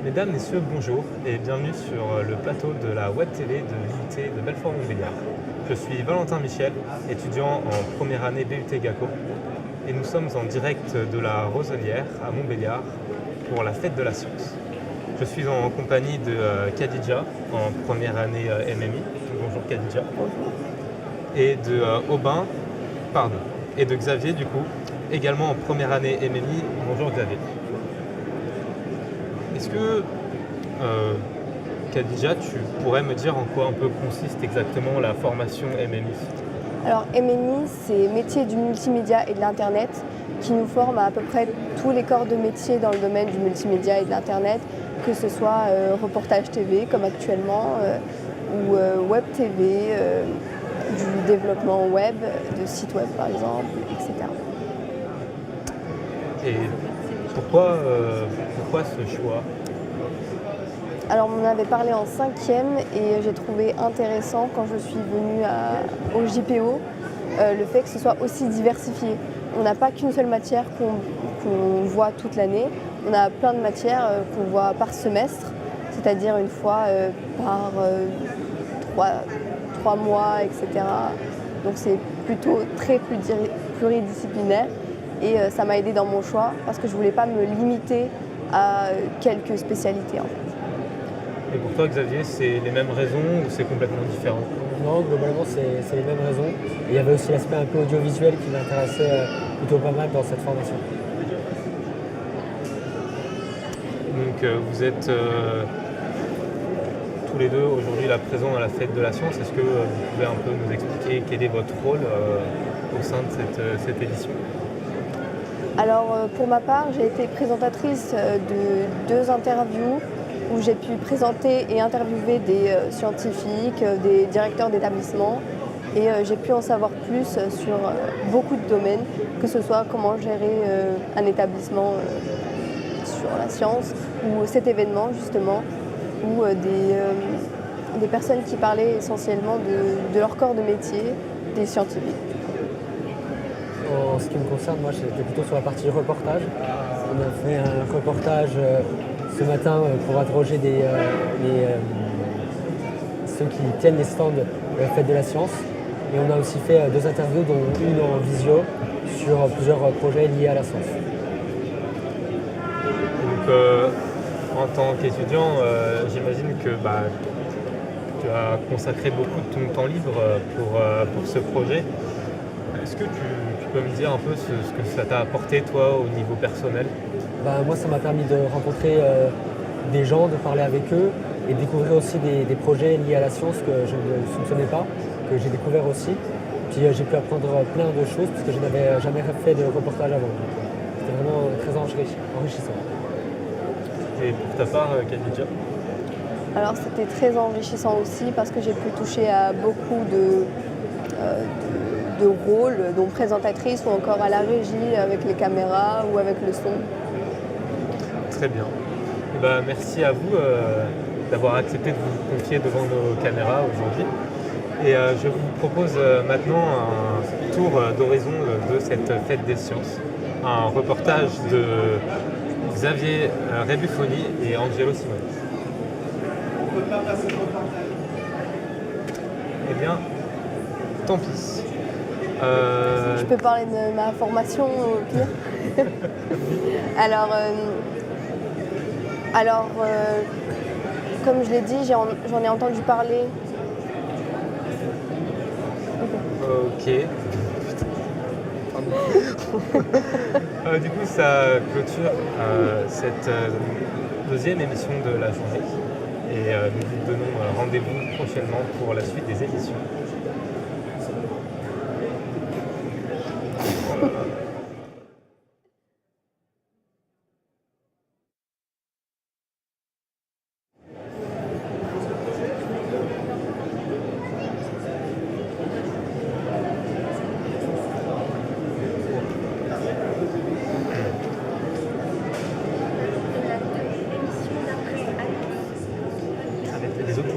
Mesdames, Messieurs, bonjour et bienvenue sur le plateau de la Web TV de l'IUT de Belfort-Montbéliard. Je suis Valentin Michel, étudiant en première année BUT GACO et nous sommes en direct de la Roselière à Montbéliard pour la fête de la science. Je suis en compagnie de Khadija en première année MMI, bonjour Khadija, et de Aubin, pardon, et de Xavier du coup, également en première année MMI, bonjour Xavier. Est-ce que, Khadija, tu pourrais me dire en quoi un peu consiste exactement la formation MMI? Alors MMI, c'est métier du multimédia et de l'Internet qui nous forme à peu près tous les corps de métier dans le domaine du multimédia et de l'Internet, que ce soit reportage TV comme actuellement, ou web TV, du développement web, de sites web par exemple, etc. Et pourquoi ce choix? Alors on en avait parlé en 5e et j'ai trouvé intéressant quand je suis venue au JPO le fait que ce soit aussi diversifié. On n'a pas qu'une seule matière qu'on voit toute l'année, on a plein de matières qu'on voit par semestre, c'est-à-dire une fois par 3 mois, etc. Donc c'est plutôt très pluridisciplinaire et ça m'a aidé dans mon choix parce que je ne voulais pas me limiter à quelques spécialités en fait. Et pour toi, Xavier, c'est les mêmes raisons ou c'est complètement différent? Non, globalement, c'est les mêmes raisons. Et il y avait aussi l'aspect un peu audiovisuel qui m'intéressait plutôt pas mal dans cette formation. Donc vous êtes tous les deux aujourd'hui là présents à la fête de la science. Est-ce que vous pouvez un peu nous expliquer quel est votre rôle au sein de cette édition? Alors pour ma part, j'ai été présentatrice de 2 interviews où j'ai pu présenter et interviewer des scientifiques, des directeurs d'établissement et j'ai pu en savoir plus sur beaucoup de domaines, que ce soit comment gérer un établissement sur la science ou cet événement justement, ou des personnes qui parlaient essentiellement de leur corps de métier, des scientifiques. En ce qui me concerne, moi j'étais plutôt sur la partie reportage. On a fait un reportage ce matin pour interroger ceux qui tiennent les stands de la fête de la science. Et on a aussi fait 2 interviews, dont une en visio, sur plusieurs projets liés à la science. Donc en tant qu'étudiant, j'imagine que tu as consacré beaucoup de ton temps libre pour ce projet. Est-ce que tu peux me dire un peu ce que ça t'a apporté toi au niveau personnel? Moi ça m'a permis de rencontrer des gens, de parler avec eux et de découvrir aussi des projets liés à la science que je ne soupçonnais pas, que j'ai découvert aussi. Puis j'ai pu apprendre plein de choses parce que je n'avais jamais fait de reportage avant. C'était vraiment très enrichissant. Et pour ta part, Khadija? Alors c'était très enrichissant aussi parce que j'ai pu toucher à beaucoup de rôles, dont présentatrice ou encore à la régie avec les caméras ou avec le son. Très bien. Merci à vous d'avoir accepté de vous confier devant nos caméras aujourd'hui. Et je vous propose maintenant un tour d'horizon de cette fête des sciences. Un reportage de Xavier Rebuffoni et Angelo Simoni. Eh bien, tant pis. Je peux parler de ma formation au pire. Alors, comme je l'ai dit, j'en ai entendu parler. Ok. Du coup, ça clôture cette 2e émission de la journée. Et nous vous donnons rendez-vous prochainement pour la suite des émissions. Avec les autres.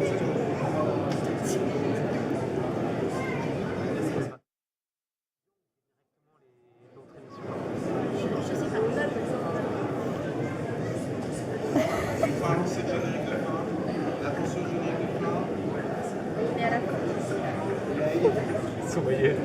Souriez.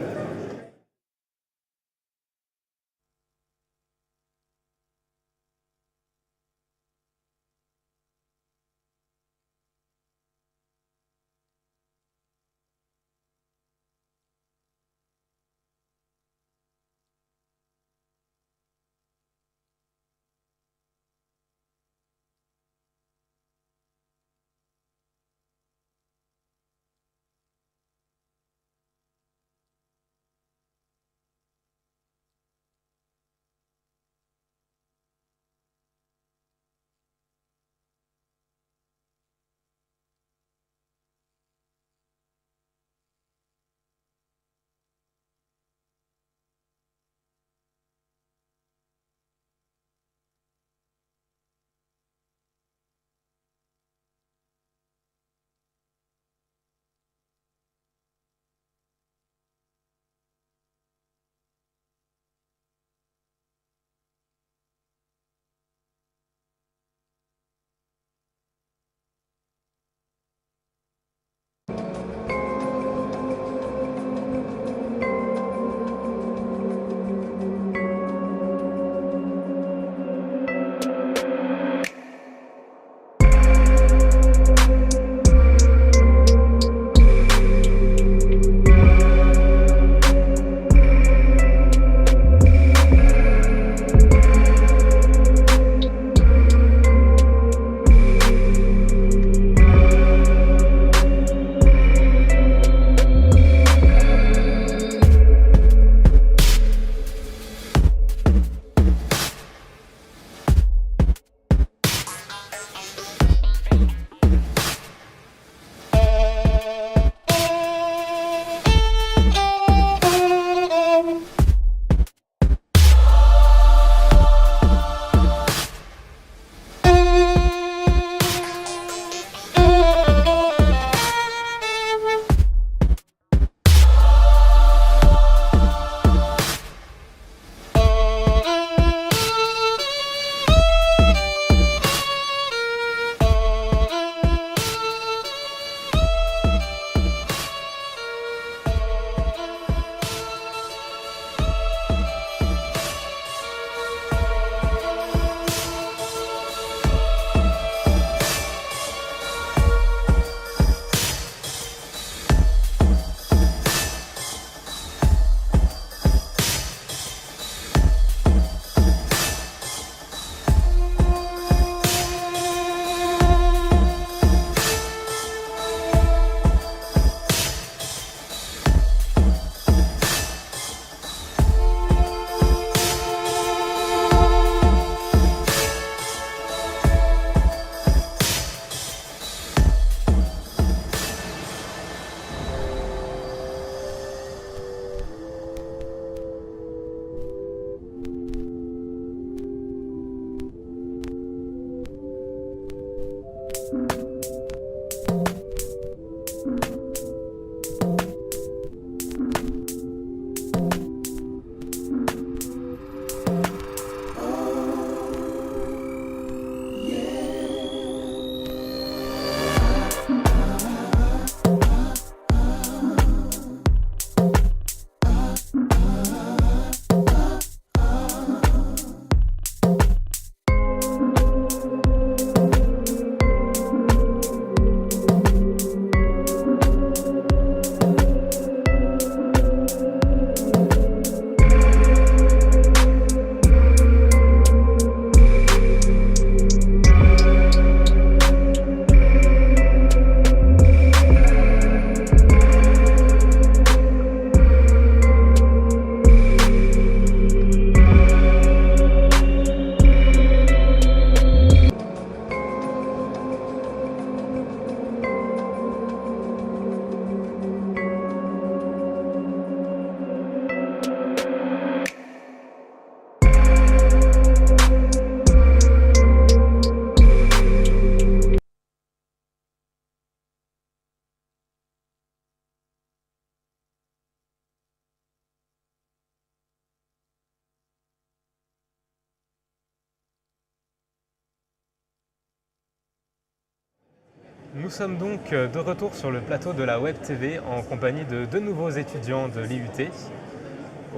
Nous sommes donc de retour sur le plateau de la Web TV en compagnie de deux nouveaux étudiants de l'IUT.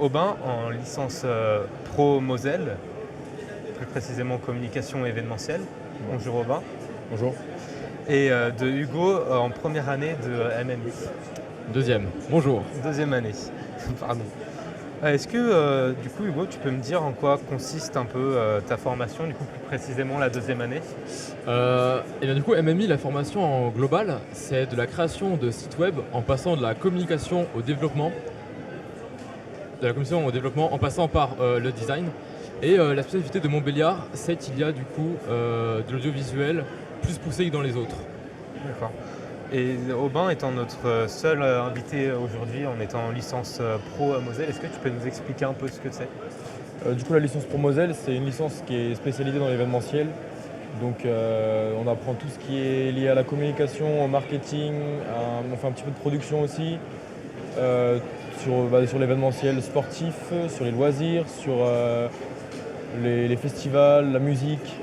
Aubin en licence Pro Moselle, plus précisément communication événementielle. Bonjour Aubin. Bonjour. Et de Hugo en première année de MMI. Deuxième. Bonjour. Deuxième année, pardon. Est-ce que, du coup, Hugo, tu peux me dire en quoi consiste un peu ta formation, du coup, plus précisément la deuxième année? Et bien du coup, MMI, la formation en global, c'est de la création de sites web en passant de la communication au développement, en passant par le design. Et la spécificité de Montbéliard, c'est qu'il y a du coup de l'audiovisuel plus poussé que dans les autres. D'accord. Et Aubin étant notre seul invité aujourd'hui, en étant en licence pro à Moselle, est-ce que tu peux nous expliquer un peu ce que c'est? Du coup, la licence Pro Moselle, c'est une licence qui est spécialisée dans l'événementiel. Donc, on apprend tout ce qui est lié à la communication, au marketing, on fait un petit peu de production aussi, sur l'événementiel sportif, sur les loisirs, sur les festivals, la musique,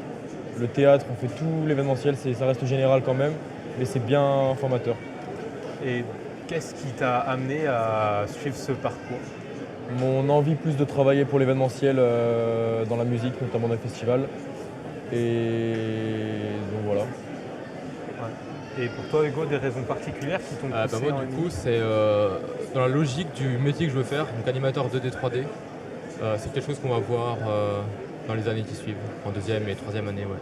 le théâtre, on fait tout l'événementiel, ça reste général quand même, mais c'est bien formateur. Et qu'est-ce qui t'a amené à suivre ce parcours? Mon envie plus de travailler pour l'événementiel dans la musique, notamment dans les festivals. Et donc voilà. Ouais. Et pour toi Hugo, des raisons particulières qui t'ont poussé Moi du coup, c'est dans la logique du métier que je veux faire, donc animateur 2D, 3D. C'est quelque chose qu'on va voir dans les années qui suivent, en deuxième et troisième année. Ouais.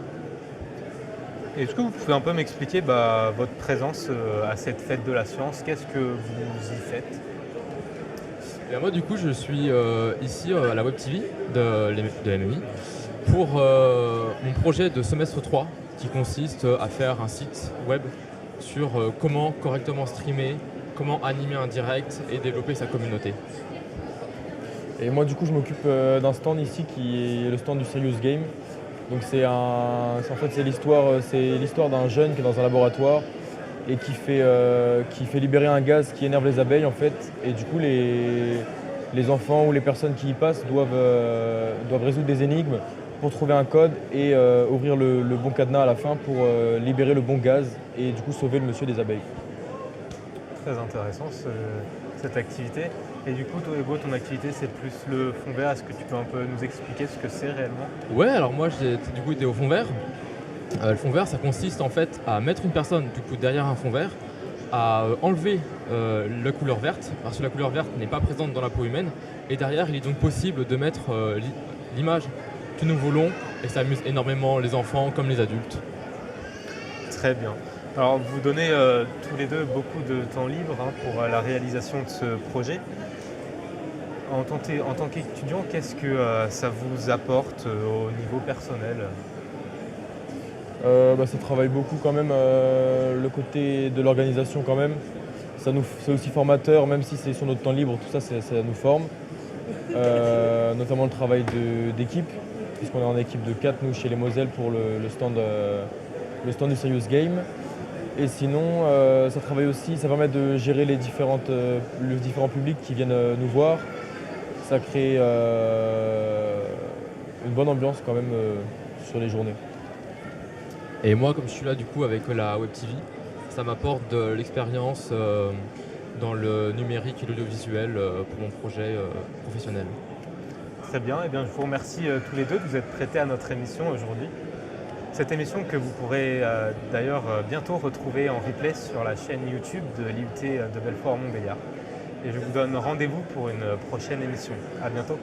Est-ce que vous pouvez un peu m'expliquer votre présence à cette fête de la science? Qu'est-ce que vous y faites? Et moi du coup, je suis ici à la Web TV de MMI pour mon projet de semestre 3 qui consiste à faire un site web sur comment correctement streamer, comment animer un direct et développer sa communauté. Et moi du coup je m'occupe d'un stand ici qui est le stand du Serious Game. Donc c'est l'histoire d'un jeune qui est dans un laboratoire et qui fait libérer un gaz qui énerve les abeilles en fait. Et du coup les enfants ou les personnes qui y passent doivent résoudre des énigmes pour trouver un code et ouvrir le bon cadenas à la fin pour libérer le bon gaz et du coup sauver le monsieur des abeilles. Très intéressant cette activité. Et du coup, toi Hugo, ton activité c'est plus le fond vert. Est-ce que tu peux un peu nous expliquer ce que c'est réellement? Ouais, alors moi j'ai du coup été au fond vert. Le fond vert, ça consiste en fait à mettre une personne du coup derrière un fond vert, à enlever la couleur verte, parce que la couleur verte n'est pas présente dans la peau humaine. Et derrière, il est donc possible de mettre l'image que nous voulons, et ça amuse énormément les enfants comme les adultes. Très bien. Alors vous donnez tous les deux beaucoup de temps libre pour la réalisation de ce projet. En tant qu'étudiant, qu'est-ce que ça vous apporte au niveau personnel? Ça travaille beaucoup quand même, le côté de l'organisation quand même. C'est aussi formateur, même si c'est sur notre temps libre, tout ça, ça nous forme. Notamment le travail d'équipe, puisqu'on est en équipe de 4 nous chez les Moselle pour le stand du Serious Game. Et sinon, ça travaille aussi, ça permet de gérer les différents publics qui viennent nous voir. Ça crée une bonne ambiance quand même sur les journées. Et moi, comme je suis là du coup avec la Web TV, ça m'apporte de l'expérience dans le numérique et l'audiovisuel pour mon projet professionnel. Très bien, et bien je vous remercie tous les deux de vous être prêtés à notre émission aujourd'hui. Cette émission que vous pourrez d'ailleurs bientôt retrouver en replay sur la chaîne YouTube de l'IUT de Belfort-Montbéliard. Et je vous donne rendez-vous pour une prochaine émission. À bientôt.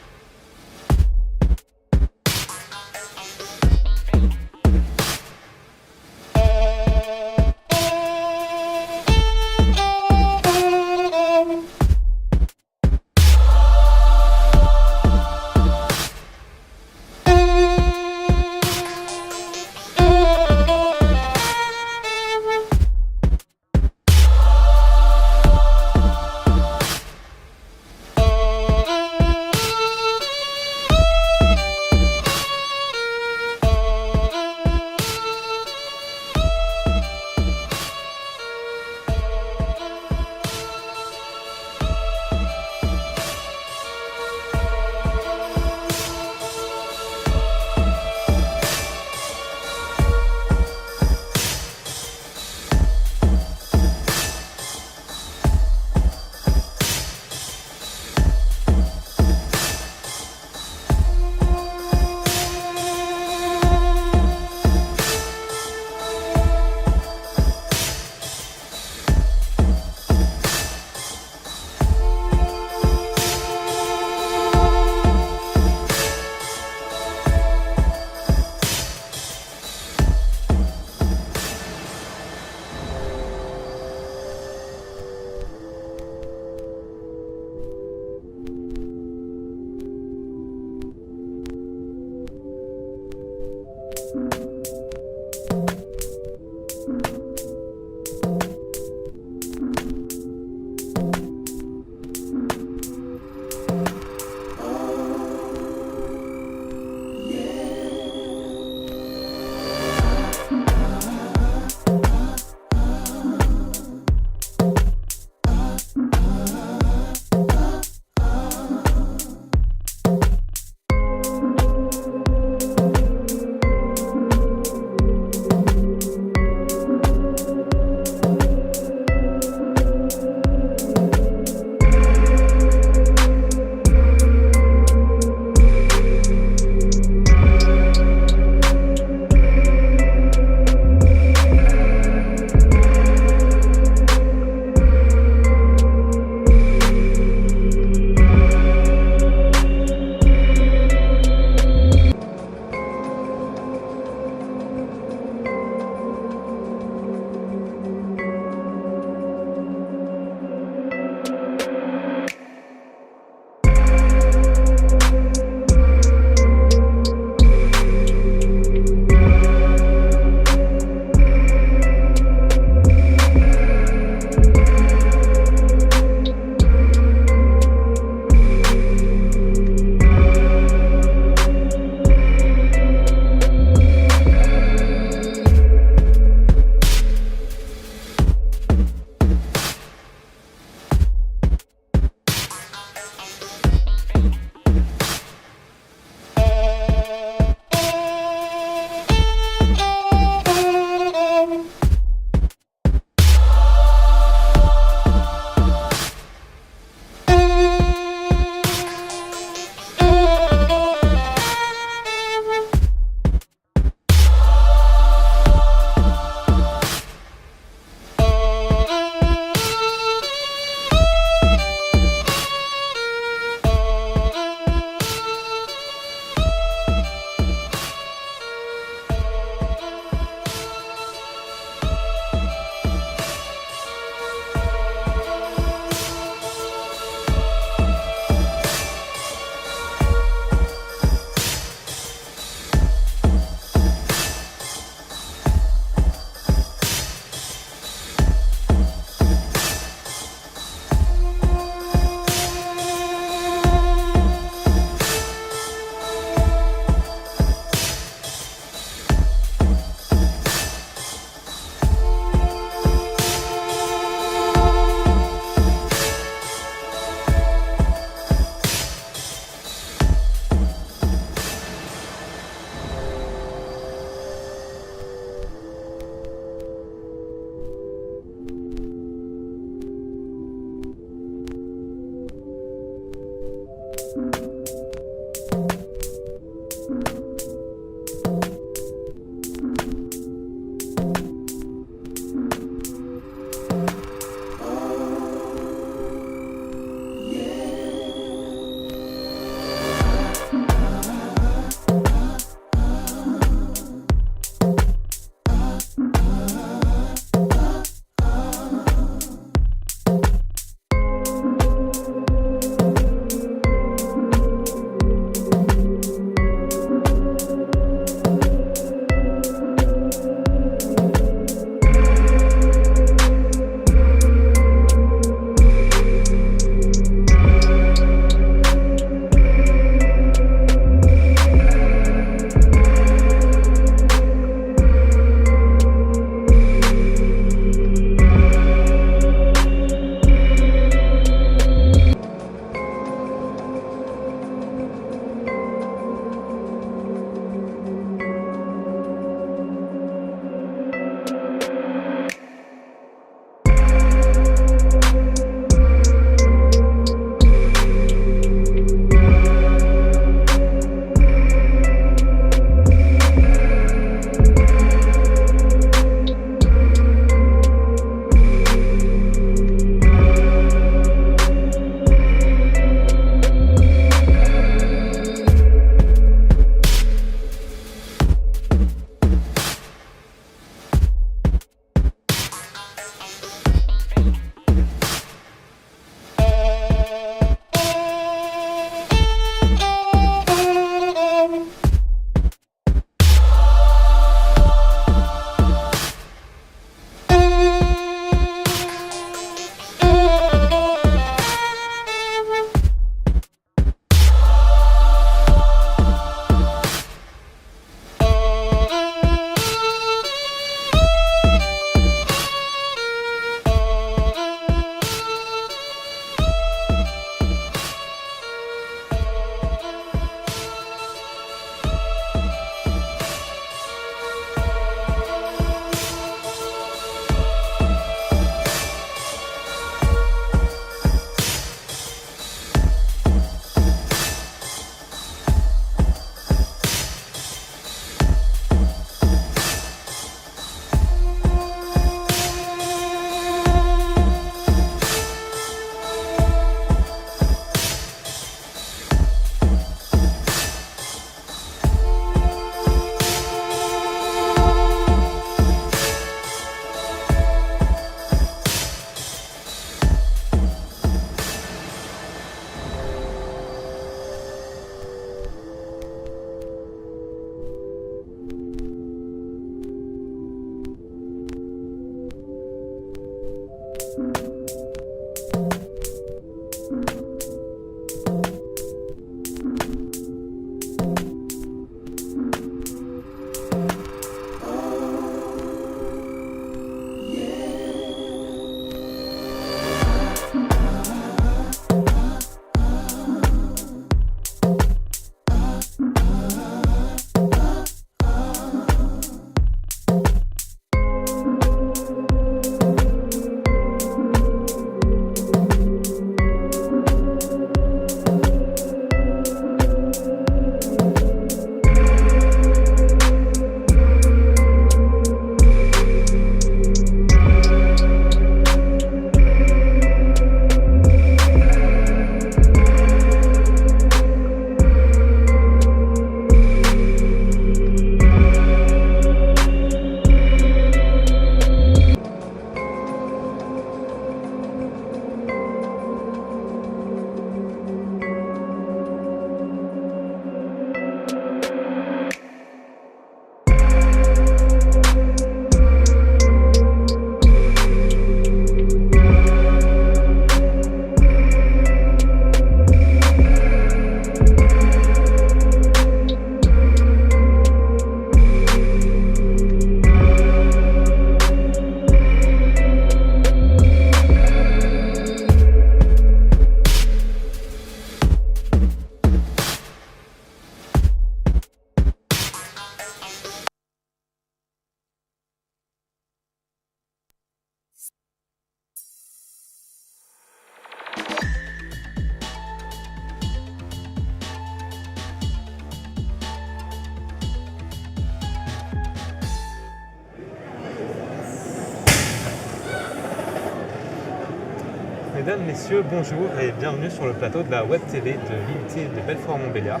Mesdames, Messieurs, bonjour et bienvenue sur le plateau de la Web TV de l'IUT de Belfort-Montbéliard.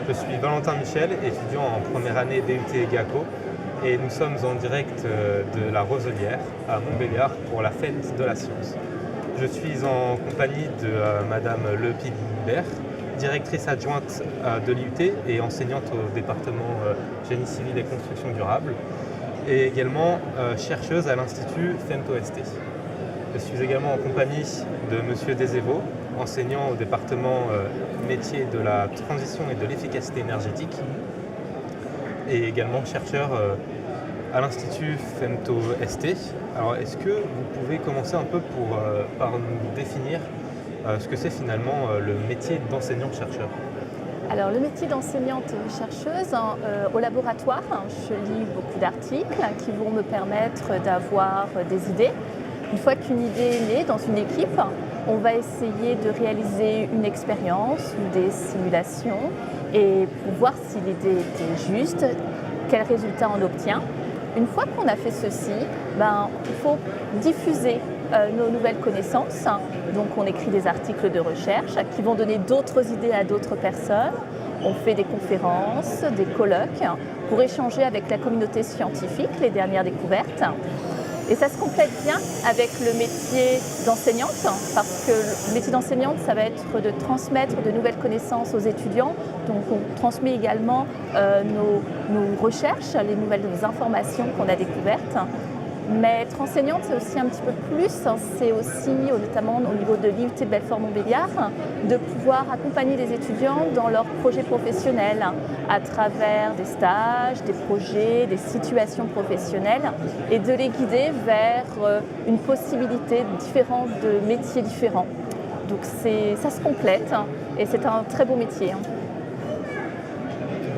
Je suis Valentin Michel, étudiant en première année DUT GACO et nous sommes en direct de la Roselière à Montbéliard pour la fête de la science. Je suis en compagnie de Madame Le Pibert, directrice adjointe de l'IUT et enseignante au département Génie civil et construction durable, et également chercheuse à l'Institut FemtoST. Je suis également en compagnie de Monsieur Desévaux, enseignant au département métier de la transition et de l'efficacité énergétique, et également chercheur à l'Institut FemtoST. Alors, est-ce que vous pouvez commencer un peu par nous définir ce que c'est finalement le métier d'enseignant-chercheur? Alors, le métier d'enseignante-chercheuse, au laboratoire, je lis beaucoup d'articles qui vont me permettre d'avoir des idées. Une fois qu'une idée est née dans une équipe, on va essayer de réaliser une expérience ou des simulations et pour voir si l'idée était juste, quel résultat on obtient. Une fois qu'on a fait ceci, il faut diffuser nos nouvelles connaissances. Donc on écrit des articles de recherche qui vont donner d'autres idées à d'autres personnes. On fait des conférences, des colloques pour échanger avec la communauté scientifique les dernières découvertes. Et ça se complète bien avec le métier d'enseignante, parce que le métier d'enseignante, ça va être de transmettre de nouvelles connaissances aux étudiants. Donc on transmet également nos recherches, les nouvelles informations qu'on a découvertes. Mais être enseignante, c'est aussi un petit peu plus, c'est aussi, notamment au niveau de l'IUT Belfort-Montbéliard, de pouvoir accompagner les étudiants dans leurs projets professionnels à travers des stages, des projets, des situations professionnelles et de les guider vers une possibilité différente de métiers différents. Donc ça se complète et c'est un très beau métier.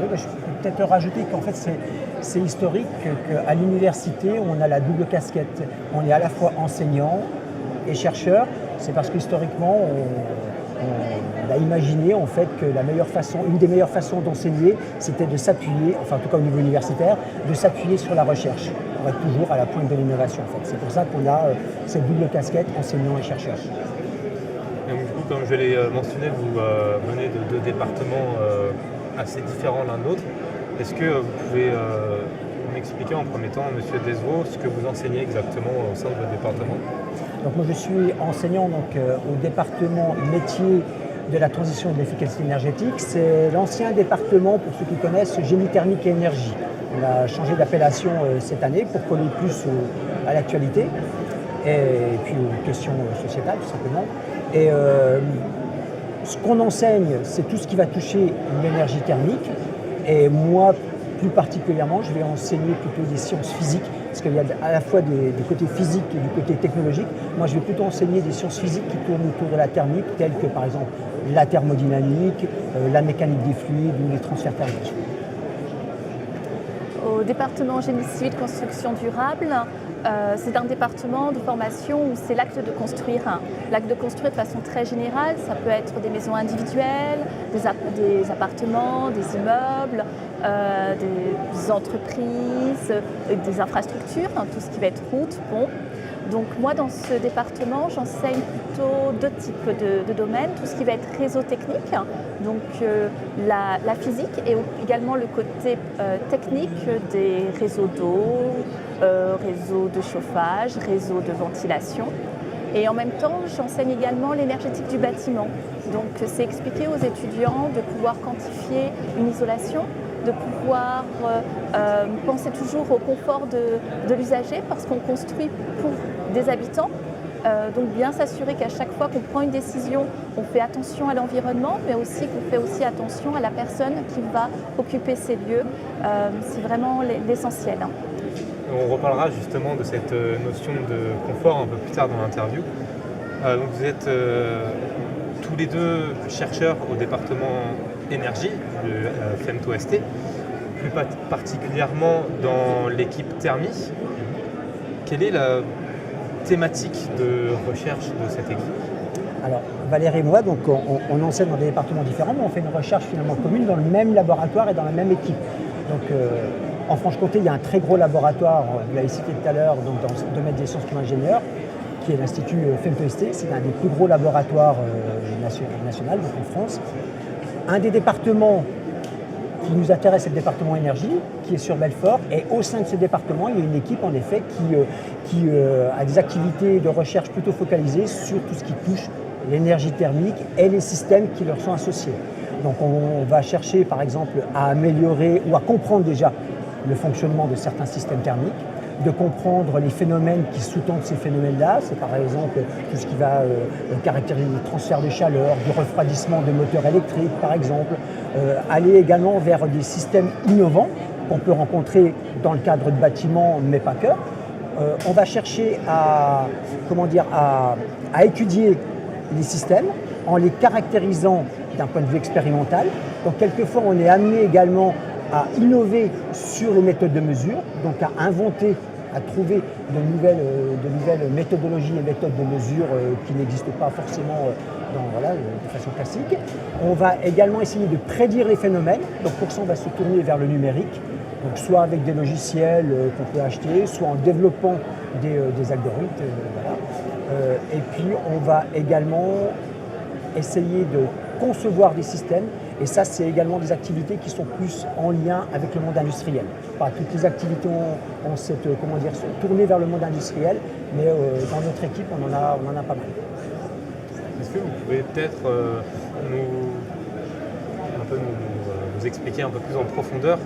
Oui, je peux peut-être rajouter qu'en fait c'est historique qu'à l'université on a la double casquette. On est à la fois enseignant et chercheur. C'est parce qu'historiquement on a imaginé en fait que une des meilleures façons d'enseigner, c'était de s'appuyer, enfin en tout cas au niveau universitaire, de s'appuyer sur la recherche. On va être toujours à la pointe de l'innovation en fait. C'est pour ça qu'on a cette double casquette enseignant et chercheur. Et donc, du coup, comme je l'ai mentionné, vous venez de deux départements assez différents l'un de l'autre. Est-ce que vous pouvez m'expliquer en premier temps, Monsieur Desévaux, ce que vous enseignez exactement au sein de votre département? Donc moi je suis enseignant au département métier de la transition et de l'efficacité énergétique. C'est l'ancien département, pour ceux qui connaissent, génie thermique et énergie. On a changé d'appellation cette année pour coller plus à l'actualité et puis aux questions sociétales tout simplement. Et ce qu'on enseigne, c'est tout ce qui va toucher l'énergie thermique. Et moi, plus particulièrement, je vais enseigner plutôt des sciences physiques, parce qu'il y a à la fois du côté physique et du côté technologique. Moi, je vais plutôt enseigner des sciences physiques qui tournent autour de la thermique, telles que par exemple la thermodynamique, la mécanique des fluides ou les transferts thermiques. Au département Génie civil construction durable, c'est un département de formation où c'est l'acte de construire. L'acte de construire de façon très générale, ça peut être des maisons individuelles, des appartements, des immeubles, des entreprises, des infrastructures, tout ce qui va être route, pont. Donc moi, dans ce département, j'enseigne plutôt deux types de domaines. Tout ce qui va être réseau technique, donc la physique et également le côté technique des réseaux d'eau, réseaux de chauffage, réseaux de ventilation. Et en même temps, j'enseigne également l'énergétique du bâtiment. Donc c'est expliquer aux étudiants de pouvoir quantifier une isolation, de pouvoir penser toujours au confort de l'usager parce qu'on construit pour des habitants. Donc bien s'assurer qu'à chaque fois qu'on prend une décision, on fait attention à l'environnement, mais aussi qu'on fait aussi attention à la personne qui va occuper ces lieux. C'est vraiment l'essentiel. On reparlera justement de cette notion de confort un peu plus tard dans l'interview. Donc vous êtes tous les deux chercheurs au département énergie de FemtoST, plus particulièrement dans l'équipe thermie. Quelle est la thématique de recherche de cette équipe? Alors Valérie et moi, donc, on enseigne dans des départements différents, mais on fait une recherche finalement commune dans le même laboratoire et dans la même équipe. Donc en Franche-Comté, il y a un très gros laboratoire, vous l'avez cité tout à l'heure, donc dans le domaine des sciences pour ingénieurs. qui est l'Institut FEMPEST. C'est un des plus gros laboratoires national donc en France. Un des départements qui nous intéresse, c'est le département énergie, qui est sur Belfort. Et au sein de ce département, il y a une équipe en effet qui a des activités de recherche plutôt focalisées sur tout ce qui touche l'énergie thermique et les systèmes qui leur sont associés. Donc on va chercher par exemple à améliorer ou à comprendre déjà le fonctionnement de certains systèmes thermiques, de comprendre les phénomènes qui sous-tendent ces phénomènes-là. C'est par exemple tout ce qui va caractériser le transfert de chaleur, du refroidissement de moteurs électriques par exemple, aller également vers des systèmes innovants qu'on peut rencontrer dans le cadre de bâtiments, mais pas que. On va chercher à étudier les systèmes en les caractérisant d'un point de vue expérimental. Donc quelquefois on est amené également à innover sur les méthodes de mesure, donc à inventer, à trouver de nouvelles méthodologies et méthodes de mesure qui n'existent pas forcément de façon classique. On va également essayer de prédire les phénomènes, donc pour ça on va se tourner vers le numérique, donc soit avec des logiciels qu'on peut acheter, soit en développant des algorithmes. Et puis on va également essayer de concevoir des systèmes, et ça c'est également des activités qui sont plus en lien avec le monde industriel. Pas toutes les activités sont tournées vers le monde industriel, mais dans notre équipe on en a pas mal. Est-ce que vous pouvez peut-être nous expliquer un peu plus en profondeur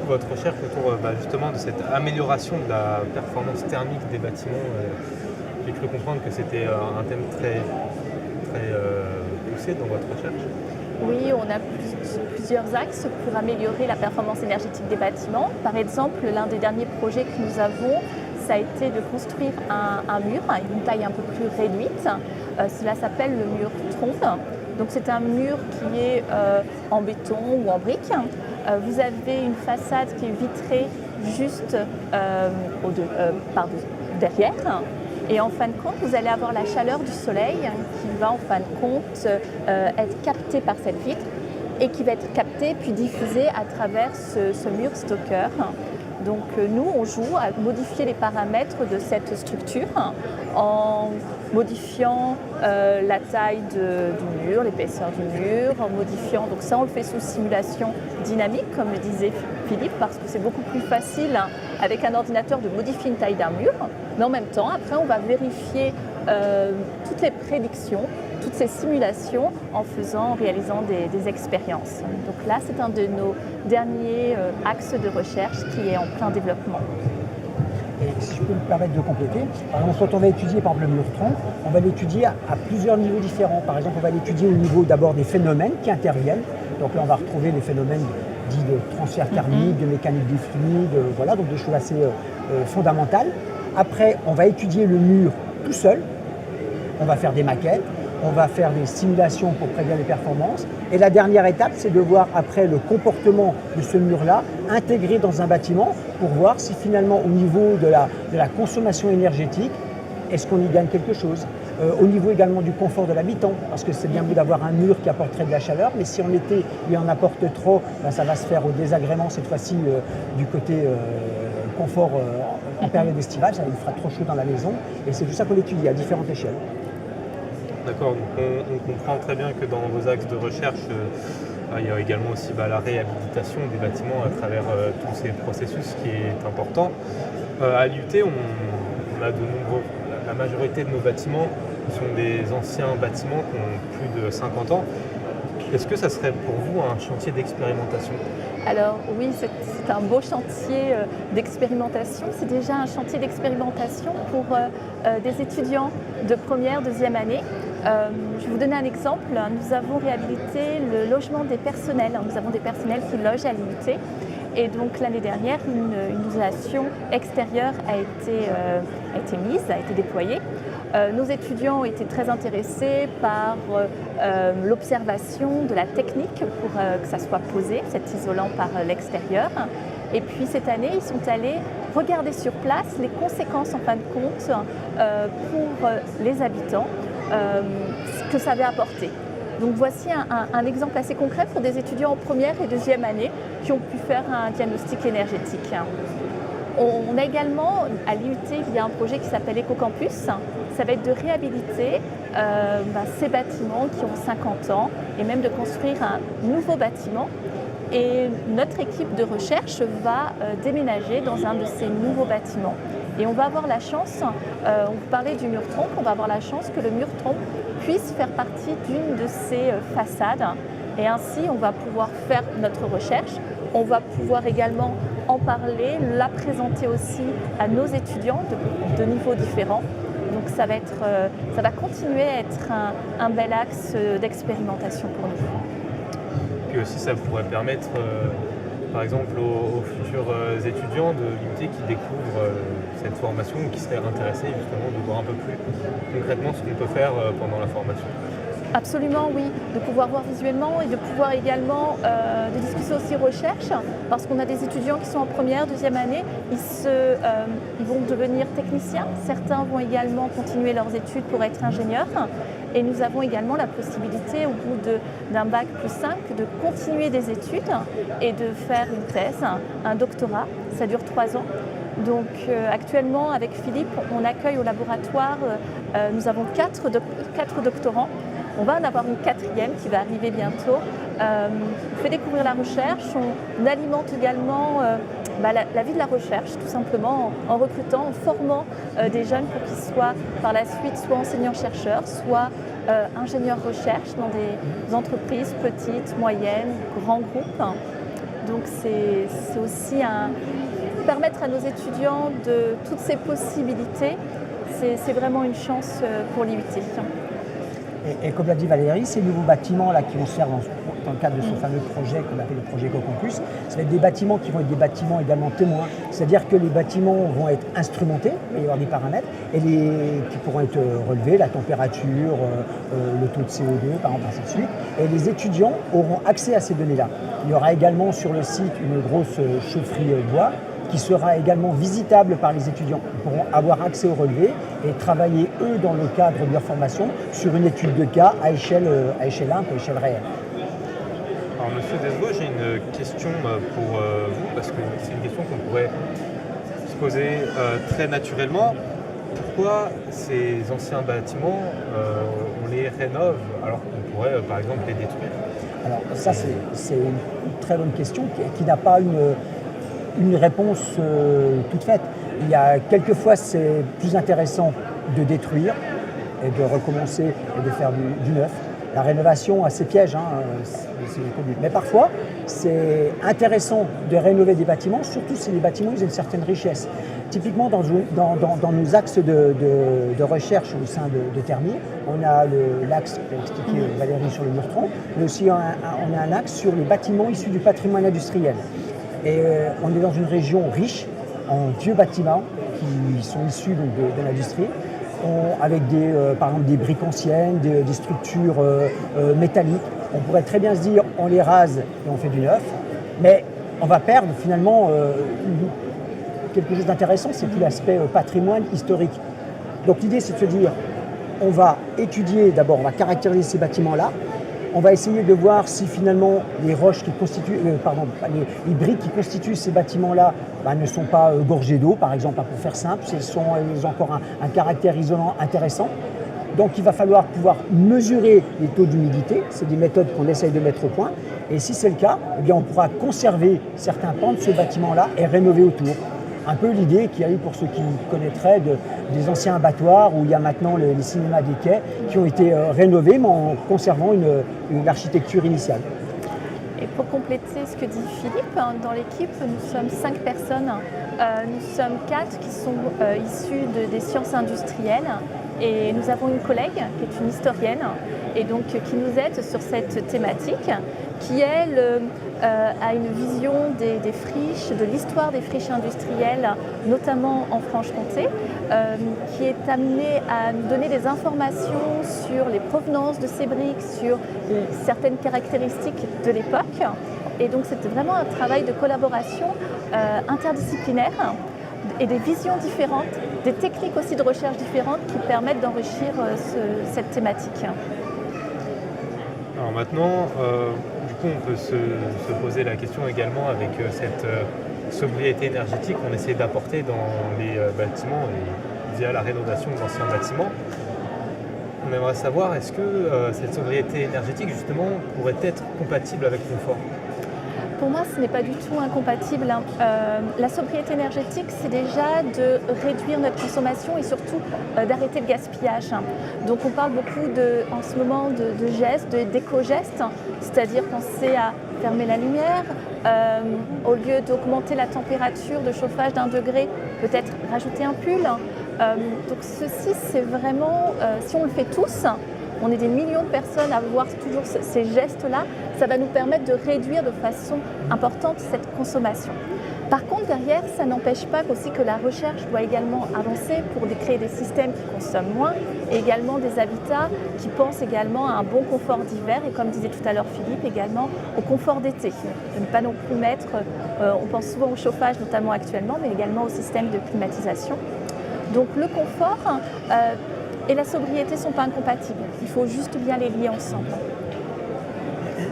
votre recherche autour justement de cette amélioration de la performance thermique des bâtiments? J'ai cru comprendre que c'était un thème très poussé dans votre recherche. Oui, on a plusieurs axes pour améliorer la performance énergétique des bâtiments. Par exemple, l'un des derniers projets que nous avons, ça a été de construire un mur à une taille un peu plus réduite. Cela s'appelle le mur trombe. Donc c'est un mur qui est en béton ou en briques. Vous avez une façade qui est vitrée juste derrière. Et en fin de compte, vous allez avoir la chaleur du soleil qui va en fin de compte être captée par cette vitre et qui va être captée puis diffusée à travers ce mur stocker. Donc nous, on joue à modifier les paramètres de cette structure en modifiant la taille du mur, l'épaisseur du mur, en modifiant, donc ça on le fait sous simulation dynamique comme le disait Philippe, parce que c'est beaucoup plus facile avec un ordinateur de modifier une taille d'un mur, mais en même temps après on va vérifier toutes les prédictions, toutes ces simulations en réalisant des expériences. Donc là c'est un de nos derniers axes de recherche qui est en plein développement. Et si je peux me permettre de compléter, par exemple, quand on va étudier par exemple le mur trombe, on va l'étudier à plusieurs niveaux différents. Par exemple, on va l'étudier au niveau d'abord des phénomènes qui interviennent. Donc là, on va retrouver les phénomènes dits de transfert thermique, de mécanique du fluide, donc des choses assez fondamentales. Après, on va étudier le mur tout seul. On va faire des maquettes. On va faire des simulations pour prédire les performances. Et la dernière étape, c'est de voir après le comportement de ce mur-là intégré dans un bâtiment pour voir si finalement au niveau de la consommation énergétique, est-ce qu'on y gagne quelque chose. Au niveau également du confort de l'habitant, parce que c'est bien beau d'avoir un mur qui apporterait de la chaleur, mais si en été il en apporte trop, ça va se faire au désagrément cette fois-ci du côté confort en période estivale, ça il fera trop chaud dans la maison. Et c'est tout ça qu'on étudie à différentes échelles. D'accord, donc on comprend très bien que dans vos axes de recherche, il y a également aussi la réhabilitation des bâtiments à travers tous ces processus qui est important. À l'IUT, on a la majorité de nos bâtiments sont des anciens bâtiments qui ont plus de 50 ans. Est-ce que ça serait pour vous un chantier d'expérimentation ? Alors oui, c'est un beau chantier d'expérimentation. C'est déjà un chantier d'expérimentation pour des étudiants de première, deuxième année. Je vais vous donner un exemple. Nous avons réhabilité le logement des personnels. Nous avons des personnels qui logent à l'IUT. Et donc l'année dernière, une isolation extérieure a été déployée. Nos étudiants ont été très intéressés par l'observation de la technique pour que ça soit posé, cet isolant par l'extérieur. Et puis cette année, ils sont allés regarder sur place les conséquences en fin de compte pour les habitants, ce que ça avait apporté. Donc voici un exemple assez concret pour des étudiants en première et deuxième année qui ont pu faire un diagnostic énergétique. On a également, à l'IUT, il y a un projet qui s'appelle EcoCampus. Ça va être de réhabiliter ces bâtiments qui ont 50 ans et même de construire un nouveau bâtiment. Et notre équipe de recherche va déménager dans un de ces nouveaux bâtiments. Et on va avoir la chance, on vous parlait du mur trompe, on va avoir la chance que le mur trompe puisse faire partie d'une de ces façades. Et ainsi, on va pouvoir faire notre recherche. On va pouvoir également en parler, la présenter aussi à nos étudiants de niveaux différents. Donc ça va continuer à être un bel axe d'expérimentation pour nous. Puis aussi, ça pourrait permettre, par exemple, aux futurs étudiants de l'IUT qui découvrent cette formation ou qui seraient intéressés justement de voir un peu plus concrètement ce qu'on peut faire pendant la formation. Absolument, oui, de pouvoir voir visuellement et de pouvoir également de discuter aussi recherche, parce qu'on a des étudiants qui sont en première, deuxième année, ils vont devenir techniciens, certains vont également continuer leurs études pour être ingénieurs, et nous avons également la possibilité au bout d'un bac +5 de continuer des études et de faire une thèse, un doctorat, ça dure 3 ans. Donc actuellement avec Philippe, on accueille au laboratoire, nous avons 4 doctorants. On va en avoir une 4e qui va arriver bientôt. On fait découvrir la recherche, on alimente également la vie de la recherche, tout simplement en recrutant, en formant des jeunes pour qu'ils soient par la suite soit enseignants-chercheurs, soit ingénieurs recherche dans des entreprises petites, moyennes, grands groupes. Donc c'est aussi permettre à nos étudiants de toutes ces possibilités. C'est vraiment une chance pour l'IUT. Et comme l'a dit Valérie, ces nouveaux bâtiments là, qui vont se faire dans le cadre de ce fameux projet qu'on appelle le projet EcoCampus, ça va être des bâtiments qui vont être des bâtiments également témoins. C'est-à-dire que les bâtiments vont être instrumentés, il va y avoir des paramètres, et qui pourront être relevés, la température, le taux de CO2, par exemple, ainsi de suite. Et les étudiants auront accès à ces données-là. Il y aura également sur le site une grosse chaufferie bois, qui sera également visitable par les étudiants. Ils pourront avoir accès aux relevés et travailler, eux, dans le cadre de leur formation, sur une étude de cas à échelle 1, à échelle réelle. Alors, Monsieur Desvaux, j'ai une question pour vous, parce que c'est une question qu'on pourrait se poser très naturellement. Pourquoi ces anciens bâtiments, on les rénove alors qu'on pourrait, par exemple, les détruire? Alors ça, c'est une très bonne question qui n'a pas une réponse toute faite. Il y a quelquefois c'est plus intéressant de détruire et de recommencer et de faire du neuf. La rénovation a ses pièges, c'est connu. Mais parfois c'est intéressant de rénover des bâtiments, surtout si les bâtiments ils ont une certaine richesse. Typiquement dans nos axes de recherche au sein de Termier, on a l'axe qu'a expliqué Valérie sur le mur tronc, mais aussi on a un axe sur les bâtiments issus du patrimoine industriel. Et on est dans une région riche en vieux bâtiments qui sont issus de l'industrie, avec par exemple des briques anciennes, des structures métalliques. On pourrait très bien se dire on les rase et on fait du neuf, mais on va perdre finalement quelque chose d'intéressant, c'est tout l'aspect patrimoine historique. Donc l'idée c'est de se dire on va étudier d'abord, on va caractériser ces bâtiments-là. On va essayer de voir si finalement les roches qui constituent, les briques qui constituent ces bâtiments-là ne sont pas gorgées d'eau, par exemple, pour faire simple, elles ont encore un caractère isolant intéressant. Donc il va falloir pouvoir mesurer les taux d'humidité, c'est des méthodes qu'on essaye de mettre au point. Et si c'est le cas, eh bien, on pourra conserver certains pans de ce bâtiment-là et rénover autour. Un peu l'idée qu'il y a eu pour ceux qui connaîtraient des anciens abattoirs où il y a maintenant les cinémas des quais qui ont été rénovés mais en conservant une architecture initiale. Et pour compléter ce que dit Philippe, dans l'équipe, nous sommes 5 personnes. Nous sommes 4 qui sont issus des sciences industrielles et nous avons une collègue qui est une historienne et donc qui nous aide sur cette thématique qui, elle, a une vision des friches, de l'histoire des friches industrielles, notamment en Franche-Comté, qui est amenée à nous donner des informations sur les provenances de ces briques, sur certaines caractéristiques de l'époque. Et donc c'est vraiment un travail de collaboration interdisciplinaire et des visions différentes, des techniques aussi de recherche différentes qui permettent d'enrichir cette thématique. Alors maintenant, du coup, on peut se poser la question également avec cette sobriété énergétique qu'on essaie d'apporter dans les bâtiments et via la rénovation d'anciens bâtiments. On aimerait savoir, est-ce que cette sobriété énergétique, justement, pourrait être compatible avec le confort ? Pour moi, ce n'est pas du tout incompatible. La sobriété énergétique, c'est déjà de réduire notre consommation et surtout d'arrêter le gaspillage. Donc on parle beaucoup en ce moment de gestes, d'éco-gestes, c'est-à-dire penser à fermer la lumière, au lieu d'augmenter la température de chauffage d'1 degré, peut-être rajouter un pull. Donc ceci, c'est vraiment, si on le fait tous, on est des millions de personnes à voir toujours ces gestes-là, ça va nous permettre de réduire de façon importante cette consommation. Par contre, derrière, ça n'empêche pas aussi que la recherche doit également avancer pour créer des systèmes qui consomment moins et également des habitats qui pensent également à un bon confort d'hiver et comme disait tout à l'heure Philippe, également au confort d'été. De ne pas non plus mettre, on pense souvent au chauffage notamment actuellement, mais également au système de climatisation. Donc le confort et la sobriété ne sont pas incompatibles. Il faut juste bien les lier ensemble.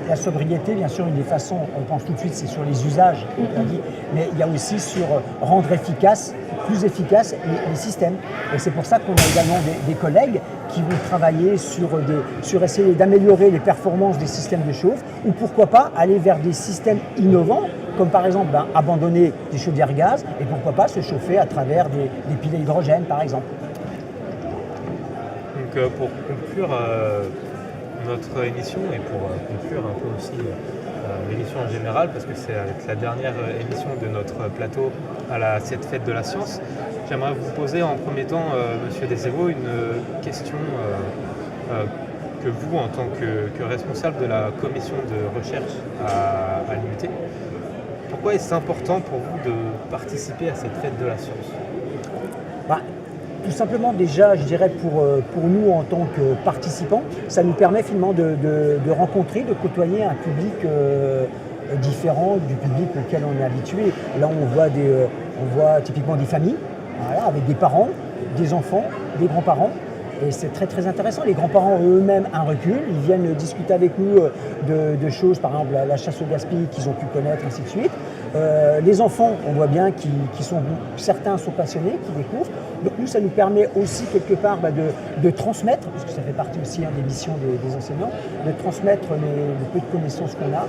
La sobriété, bien sûr, une des façons, on pense tout de suite, c'est sur les usages, on dit, mais il y a aussi sur rendre plus efficace les systèmes. Et c'est pour ça qu'on a également des collègues qui vont travailler sur essayer d'améliorer les performances des systèmes de chauffe, ou pourquoi pas aller vers des systèmes innovants, comme par exemple abandonner des chaudières gaz, et pourquoi pas se chauffer à travers des piles à hydrogène, par exemple. Donc pour conclure notre émission et pour conclure un peu aussi l'émission en général, parce que c'est la dernière émission de notre plateau à cette fête de la science, j'aimerais vous poser en premier temps, Monsieur Desévo, une question que vous, en tant que responsable de la commission de recherche à l'UT, pourquoi est-ce important pour vous de participer à cette fête de la science ? Tout simplement déjà, je dirais pour nous en tant que participants, ça nous permet finalement de rencontrer, de côtoyer un public différent du public auquel on est habitué. Là, on voit typiquement des familles, voilà, avec des parents, des enfants, des grands-parents. Et c'est très très intéressant. Les grands-parents ont eux-mêmes un recul, ils viennent discuter avec nous de choses, par exemple la chasse au gaspillage qu'ils ont pu connaître, ainsi de suite. Les enfants, on voit bien certains sont passionnés, qui découvrent. Donc nous, ça nous permet aussi quelque part de transmettre, parce que ça fait partie aussi des missions des enseignants, de transmettre le peu de connaissances qu'on a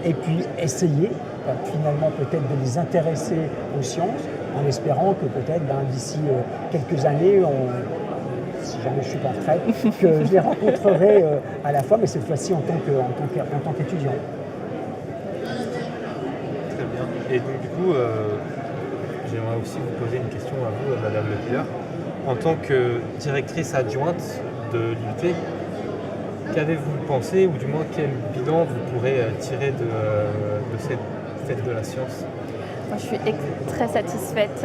et puis essayer finalement peut-être de les intéresser aux sciences en espérant que peut-être d'ici quelques années, si jamais je suis pas en retraite, que je les rencontrerai à la fois, mais cette fois-ci en tant qu'étudiant. Très bien. Et donc du coup, j'aimerais aussi vous poser une question à vous, Madame Leclerc. En tant que directrice adjointe de l'UT, qu'avez-vous pensé, ou du moins quel bilan vous pourrez tirer de cette fête de la science ? Moi, je suis très satisfaite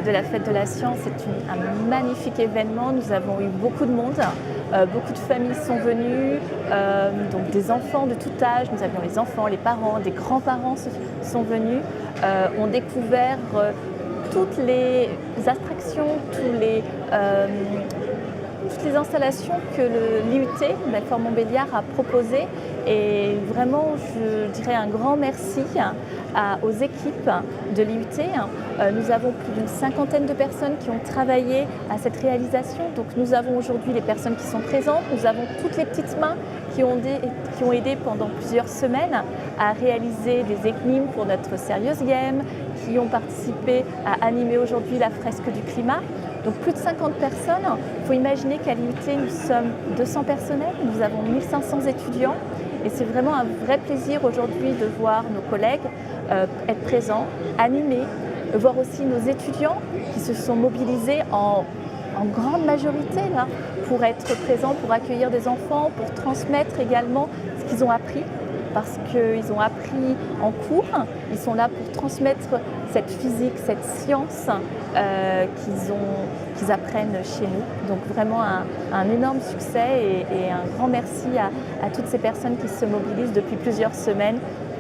de la fête de la science. C'est un magnifique événement. Nous avons eu beaucoup de monde. Beaucoup de familles sont venues, donc des enfants de tout âge. Nous avions les enfants, les parents, des grands-parents sont venus, ont découvert toutes les attractions, toutes les installations que l'IUT, Belfort-Montbéliard, a proposées. Et vraiment, je dirais un grand merci aux équipes de l'IUT. Nous avons plus d'une cinquantaine de personnes qui ont travaillé à cette réalisation. Donc nous avons aujourd'hui les personnes qui sont présentes. Nous avons toutes les petites mains qui ont aidé pendant plusieurs semaines à réaliser des énigmes pour notre Serious Game, qui ont participé à animer aujourd'hui la fresque du climat. Donc plus de 50 personnes. Il faut imaginer qu'à l'IUT, nous sommes 200 personnels, nous avons 1500 étudiants. Et c'est vraiment un vrai plaisir aujourd'hui de voir nos collègues être présents, animer, voir aussi nos étudiants qui se sont mobilisés en grande majorité là, pour être présents, pour accueillir des enfants, pour transmettre également ce qu'ils ont appris. Parce qu'ils ont appris en cours, ils sont là pour transmettre cette physique, cette science qu'ils apprennent chez nous. Donc vraiment un énorme succès et un grand merci à toutes ces personnes qui se mobilisent depuis plusieurs semaines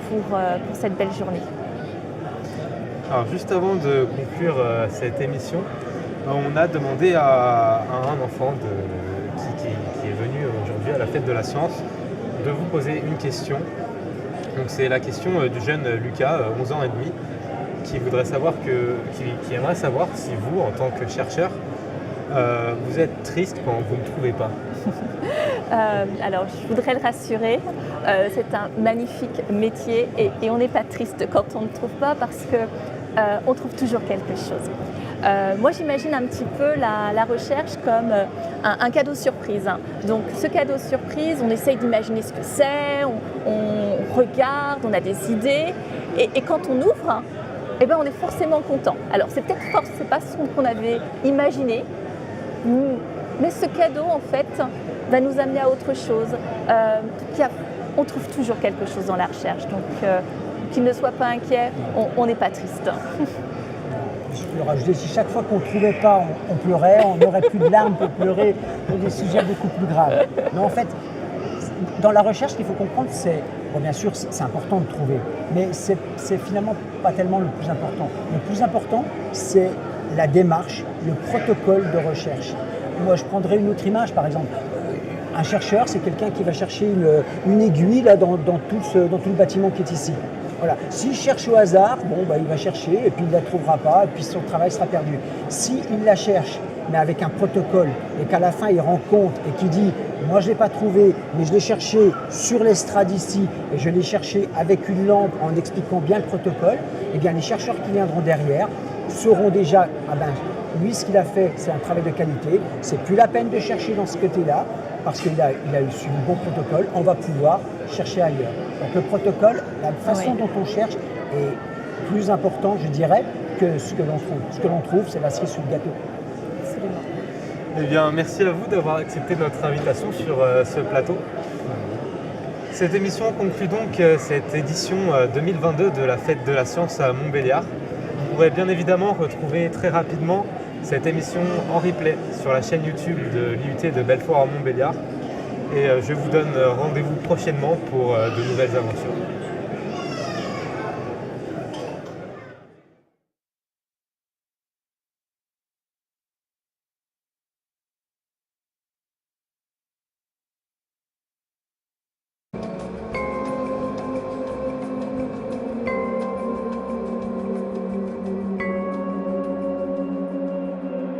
pour cette belle journée. Alors juste avant de conclure cette émission, on a demandé à un enfant qui est venu aujourd'hui à la fête de la science de vous poser une question. Donc c'est la question du jeune Lucas, 11 ans et demi, qui aimerait savoir si vous, en tant que chercheur, vous êtes triste quand vous ne trouvez pas. Alors, je voudrais le rassurer, c'est un magnifique métier et on n'est pas triste quand on ne trouve pas parce qu'on trouve toujours quelque chose. Moi, j'imagine un petit peu la recherche comme un cadeau surprise. Donc, ce cadeau surprise, on essaye d'imaginer ce que c'est, on regarde, on a des idées et quand on ouvre, eh ben, on est forcément content. Alors, c'est pas ce qu'on avait imaginé, mais ce cadeau, en fait, va nous amener à autre chose. On trouve toujours quelque chose dans la recherche, donc qu'il ne soit pas inquiet, on n'est pas triste. Je peux le rajouter, si chaque fois qu'on ne trouvait pas, on pleurait, on n'aurait plus de larmes pour pleurer pour des sujets beaucoup plus graves. Mais en fait, dans la recherche, ce qu'il faut comprendre, c'est, bon, bien sûr, c'est important de trouver, mais c'est finalement pas tellement le plus important. Le plus important, c'est la démarche, le protocole de recherche. Moi, je prendrais une autre image, par exemple. Un chercheur, c'est quelqu'un qui va chercher une aiguille là, dans tout le bâtiment qui est ici. Voilà. S'il cherche au hasard, il va chercher et puis il ne la trouvera pas et puis son travail sera perdu. S'il la cherche, mais avec un protocole et qu'à la fin il rend compte et qu'il dit « moi je ne l'ai pas trouvé, mais je l'ai cherché sur l'estrade ici et je l'ai cherché avec une lampe en expliquant bien le protocole », eh bien les chercheurs qui viendront derrière sauront déjà « ah ben, lui ce qu'il a fait c'est un travail de qualité, c'est plus la peine de chercher dans ce côté-là, parce qu'il a suivi le bon protocole, on va pouvoir chercher ailleurs. » Donc le protocole, la façon dont on cherche est plus important, je dirais, que ce que l'on trouve. Ce que l'on trouve, c'est la cerise sur le gâteau. Absolument. Eh bien, merci à vous d'avoir accepté notre invitation sur ce plateau. Cette émission conclut donc cette édition 2022 de la Fête de la Science à Montbéliard. Vous pourrez bien évidemment retrouver très rapidement cette émission en replay sur la chaîne YouTube de l'IUT de Belfort à Montbéliard. Et je vous donne rendez-vous prochainement pour de nouvelles aventures.